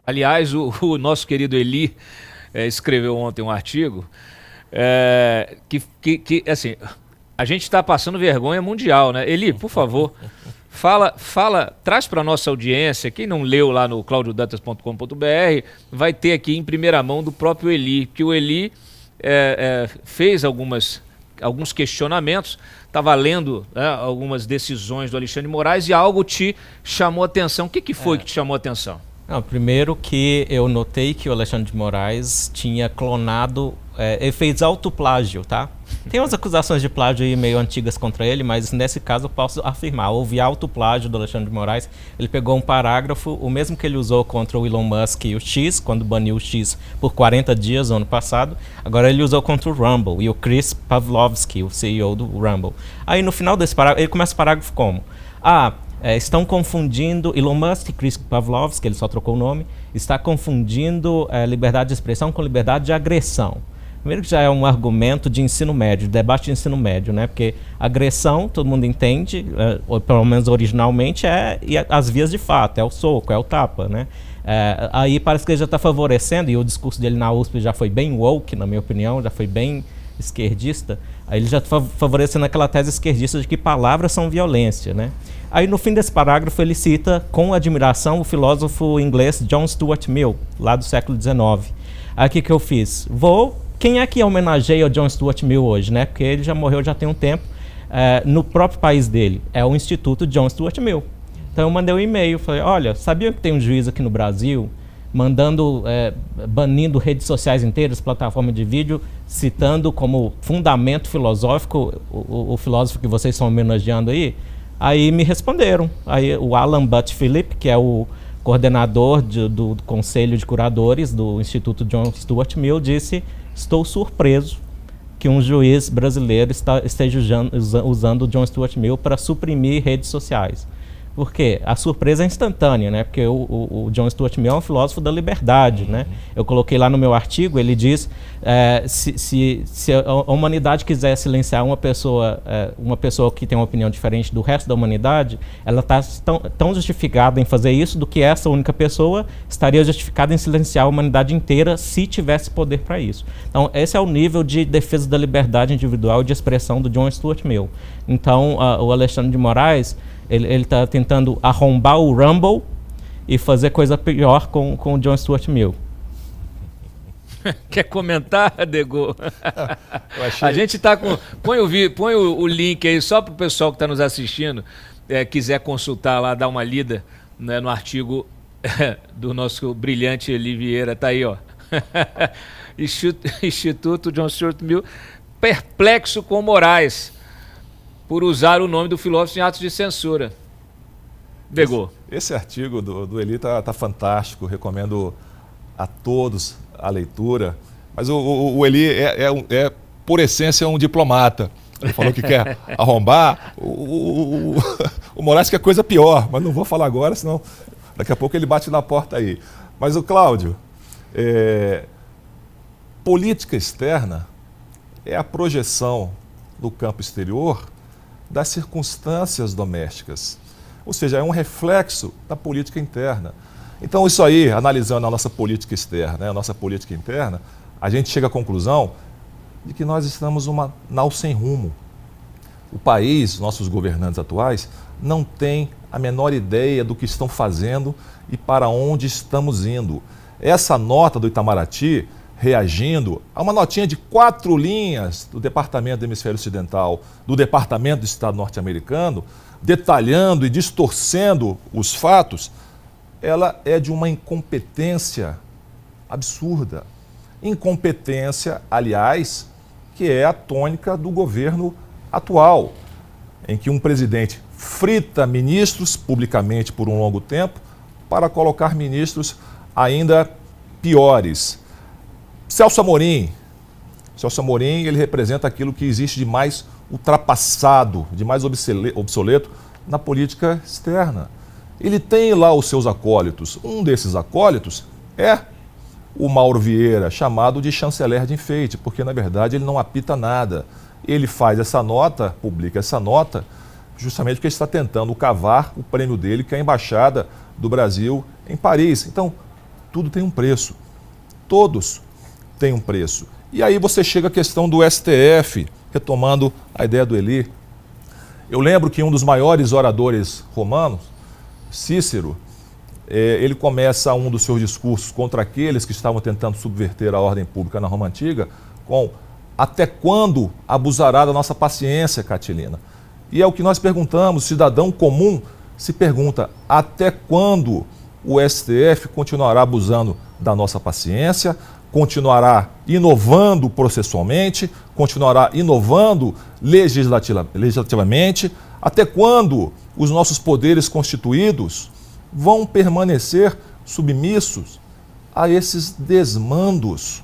Aliás, o nosso querido Eli escreveu ontem um artigo que assim, a gente está passando vergonha mundial, né? Eli, por favor, traz para nossa audiência, quem não leu lá no claudiodantas.com.br, vai ter aqui em primeira mão do próprio Eli, que o Eli fez alguns questionamentos, estava lendo algumas decisões do Alexandre de Moraes e algo te chamou a atenção. O que foi que te chamou a atenção? Não, primeiro que eu notei que o Alexandre de Moraes tinha clonado, ele fez autoplágio, tá? Tem umas acusações de plágio aí meio antigas contra ele, mas nesse caso eu posso afirmar, houve autoplágio do Alexandre de Moraes. Ele pegou um parágrafo, o mesmo que ele usou contra o Elon Musk e o X, quando baniu o X por 40 dias no ano passado, agora ele usou contra o Rumble e o Chris Pavlovski, o CEO do Rumble. Aí no final desse parágrafo, ele começa o parágrafo como? Estão confundindo Elon Musk e Chris Pavlovski, ele só trocou o nome, está confundindo liberdade de expressão com liberdade de agressão. Primeiro que já é um argumento de ensino médio, de debate de ensino médio, né? Porque agressão, todo mundo entende, ou pelo menos originalmente, e as vias de fato, é o soco, é o tapa, né? Aí parece que ele já está favorecendo, e o discurso dele na USP já foi bem woke, na minha opinião, já foi bem esquerdista. Aí ele já está favorecendo aquela tese esquerdista de que palavras são violência, né? Aí no fim desse parágrafo ele cita com admiração o filósofo inglês John Stuart Mill, lá do século XIX. Aí o que eu fiz? Quem é que homenageia o John Stuart Mill hoje, né? Porque ele já morreu já tem um tempo. No próprio país dele, é o Instituto John Stuart Mill. Então eu mandei um e-mail, falei, olha, sabia que tem um juiz aqui no Brasil banindo redes sociais inteiras, plataforma de vídeo, citando como fundamento filosófico o filósofo que vocês estão homenageando aí? Aí me responderam. Aí o Alan Butt Philip, que é o coordenador do Conselho de Curadores do Instituto John Stuart Mill, disse: estou surpreso que um juiz brasileiro esteja usando o John Stuart Mill para suprimir redes sociais. Por quê? A surpresa é instantânea, né? Porque o John Stuart Mill é um filósofo da liberdade, né? Eu coloquei lá no meu artigo, ele diz, se a humanidade quiser silenciar uma pessoa que tem uma opinião diferente do resto da humanidade, ela está tão justificada em fazer isso do que essa única pessoa estaria justificada em silenciar a humanidade inteira se tivesse poder para isso. Então, esse é o nível de defesa da liberdade individual e de expressão do John Stuart Mill. Então, o Alexandre de Moraes, ele está tentando arrombar o Rumble e fazer coisa pior com o John Stuart Mill. Quer comentar, Dego? A gente está com... Põe o link aí só para o pessoal que está nos assistindo, quiser consultar lá, dar uma lida, né, no artigo do nosso brilhante Eli Vieira. Está aí, ó. Instituto John Stuart Mill, perplexo com Moraes por usar o nome do filósofo em atos de censura. Dego. Esse artigo do Eli tá fantástico, recomendo a todos a leitura. Mas o Eli por essência, um diplomata. Ele falou que quer arrombar. O Moraes quer coisa pior, mas não vou falar agora, senão daqui a pouco ele bate na porta aí. Mas o Cláudio, política externa é a projeção no campo exterior das circunstâncias domésticas. Ou seja, é um reflexo da política interna. Então, isso aí, analisando a nossa política externa, a nossa política interna, a gente chega à conclusão de que nós estamos uma nau sem rumo. O país, nossos governantes atuais, não têm a menor ideia do que estão fazendo e para onde estamos indo. Essa nota do Itamaraty, reagindo a uma notinha de 4 linhas do Departamento do Hemisfério Ocidental, do Departamento do Estado norte-americano, detalhando e distorcendo os fatos, ela é de uma incompetência absurda. Incompetência, aliás, que é a tônica do governo atual, em que um presidente frita ministros publicamente por um longo tempo para colocar ministros ainda piores. Celso Amorim, ele representa aquilo que existe de mais ultrapassado, de mais obsoleto na política externa. Ele tem lá os seus acólitos. Um desses acólitos é o Mauro Vieira, chamado de chanceler de enfeite, porque na verdade ele não apita nada. Ele faz essa nota, publica essa nota, justamente porque ele está tentando cavar o prêmio dele, que é a Embaixada do Brasil em Paris. Então, tudo tem um preço. Todos têm um preço. E aí você chega à questão do STF, retomando a ideia do Eli. Eu lembro que um dos maiores oradores romanos, Cícero, ele começa um dos seus discursos contra aqueles que estavam tentando subverter a ordem pública na Roma Antiga com: até quando abusará da nossa paciência, Catilina? E é o que nós perguntamos, o cidadão comum se pergunta: até quando o STF continuará abusando da nossa paciência, continuará inovando processualmente, continuará inovando legislativamente, até quando os nossos poderes constituídos vão permanecer submissos a esses desmandos?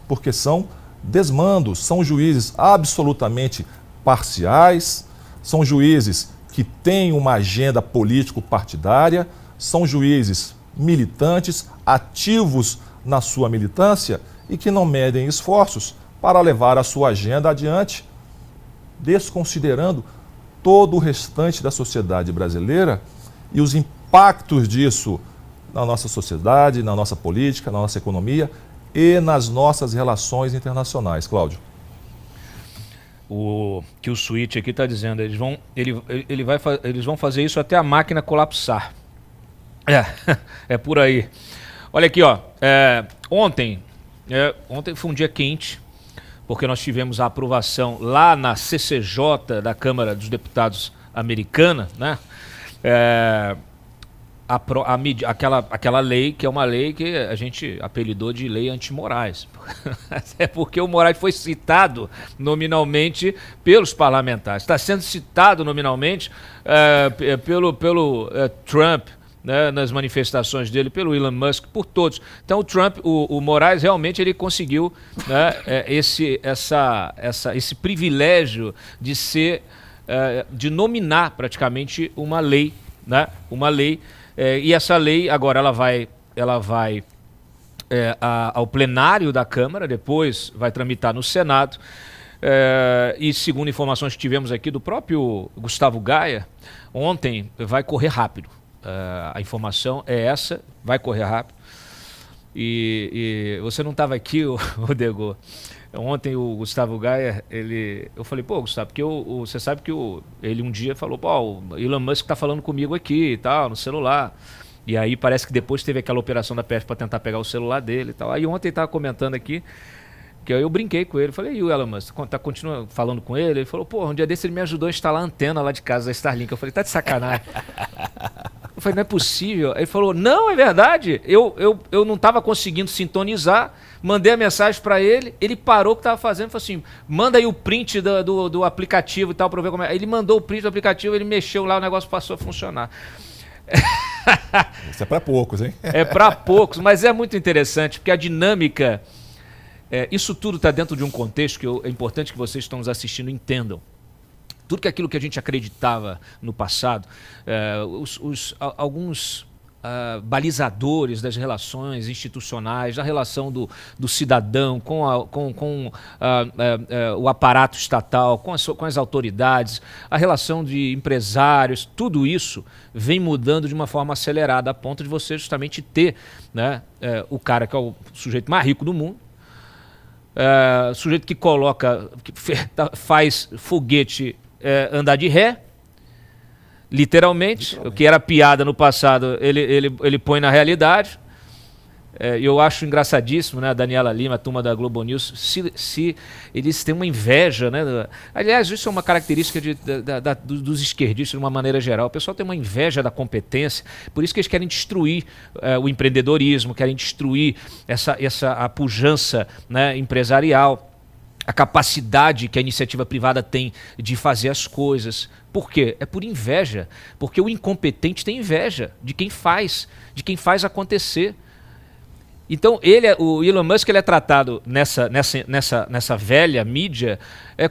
Porque são desmandos, são juízes absolutamente parciais, são juízes que têm uma agenda político-partidária, são juízes militantes, ativos na sua militância e que não medem esforços para levar a sua agenda adiante, desconsiderando todo o restante da sociedade brasileira e os impactos disso na nossa sociedade, na nossa política, na nossa economia e nas nossas relações internacionais. Cláudio. O que o Switch aqui está dizendo, eles vão fazer isso até a máquina colapsar. É por aí. Olha aqui, ó. Ontem foi um dia quente, porque nós tivemos a aprovação lá na CCJ da Câmara dos Deputados americana, né? Aquela lei, que é uma lei que a gente apelidou de lei anti-Moraes. É porque o Moraes foi citado nominalmente pelos parlamentares. Está sendo citado nominalmente pelo Trump, né, nas manifestações dele, pelo Elon Musk, por todos. Então o Trump, o Moraes realmente ele conseguiu, né, esse privilégio de de nominar praticamente uma lei, né, uma lei. E essa lei agora ela vai ao plenário da Câmara, depois vai tramitar no Senado, e segundo informações que tivemos aqui do próprio Gustavo Gaia, ontem vai correr rápido. A informação é essa, vai correr rápido. E você não estava aqui, Dego. Ontem o Gustavo Gaia, eu falei, pô, Gustavo, porque você sabe que ele um dia falou, pô, o Elon Musk tá falando comigo aqui e tal, no celular. E aí parece que depois teve aquela operação da PF para tentar pegar o celular dele e tal. Aí ontem ele tava comentando aqui, que eu brinquei com ele, falei, e o Elon Musk, continua falando com ele? Ele falou, pô, um dia desse ele me ajudou a instalar a antena lá de casa da Starlink. Eu falei, tá de sacanagem. Eu falei, não é possível. Ele falou, não, é verdade, eu não estava conseguindo sintonizar, mandei a mensagem para ele, ele parou o que estava fazendo, falou assim, manda aí o print do aplicativo e tal, para eu ver como é. Ele mandou o print do aplicativo, ele mexeu lá, o negócio passou a funcionar. Isso é para poucos, hein? É para poucos, mas é muito interessante, porque a dinâmica, isso tudo está dentro de um contexto que é importante que vocês que estão nos assistindo entendam. Tudo que aquilo que a gente acreditava no passado, alguns balizadores das relações institucionais, da relação do cidadão com o aparato estatal, com as autoridades, a relação de empresários, tudo isso vem mudando de uma forma acelerada, a ponto de você justamente ter, né, o cara que é o sujeito mais rico do mundo, sujeito que faz foguete andar de ré, literalmente, o que era piada no passado, ele põe na realidade. Eu acho engraçadíssimo, né, a Daniela Lima, a turma da Globo News, se eles têm uma inveja, né? Aliás, isso é uma característica dos esquerdistas de uma maneira geral. O pessoal tem uma inveja da competência, por isso que eles querem destruir o empreendedorismo, querem destruir a pujança, né, empresarial, a capacidade que a iniciativa privada tem de fazer as coisas. Por quê? É por inveja. Porque o incompetente tem inveja de quem faz acontecer. Então, o Elon Musk, ele é tratado nessa velha mídia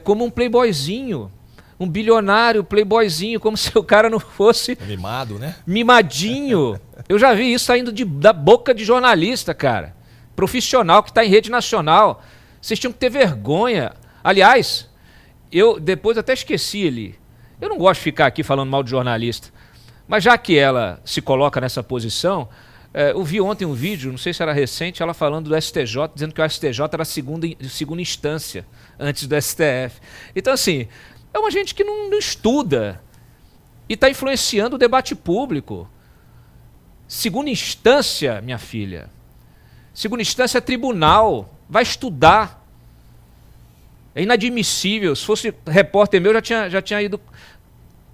como um playboyzinho, um bilionário playboyzinho, como se o cara não fosse... Mimado, né? Mimadinho. Eu já vi isso saindo da boca de jornalista, cara. Profissional que está em rede nacional. Vocês tinham que ter vergonha. Aliás, eu depois até esqueci ali. Eu não gosto de ficar aqui falando mal de jornalista. Mas já que ela se coloca nessa posição, Eu vi ontem um vídeo, não sei se era recente, ela falando do STJ, dizendo que o STJ era a segunda instância antes do STF. Então, assim, é uma gente que não estuda e está influenciando o debate público. Segunda instância, minha filha. Segunda instância é tribunal. Vai estudar. É inadmissível. Se fosse repórter meu, já tinha ido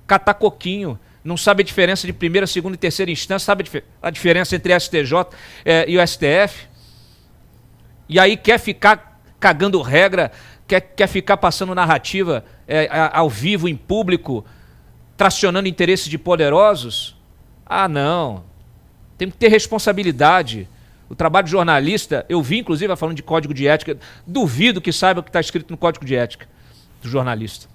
catar coquinho. Não sabe a diferença de primeira, segunda e terceira instância, sabe a diferença entre STJ e o STF. E aí quer ficar cagando regra, quer ficar passando narrativa ao vivo, em público, tracionando interesses de poderosos. Ah, não. Tem que ter responsabilidade. O trabalho de jornalista, eu vi inclusive falando de código de ética, duvido que saiba o que está escrito no código de ética do jornalista.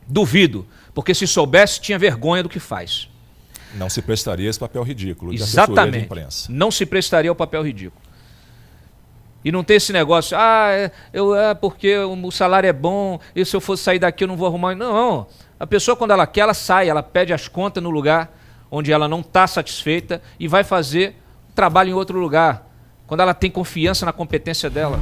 Duvido, porque se soubesse, tinha vergonha do que faz. Não se prestaria esse papel ridículo de assessoria de imprensa. Não se prestaria ao papel ridículo. E não tem esse negócio, porque o salário é bom, e se eu fosse sair daqui eu não vou arrumar. Não, a pessoa quando ela quer, ela sai, ela pede as contas no lugar onde ela não está satisfeita e vai fazer trabalho em outro lugar, quando ela tem confiança na competência dela.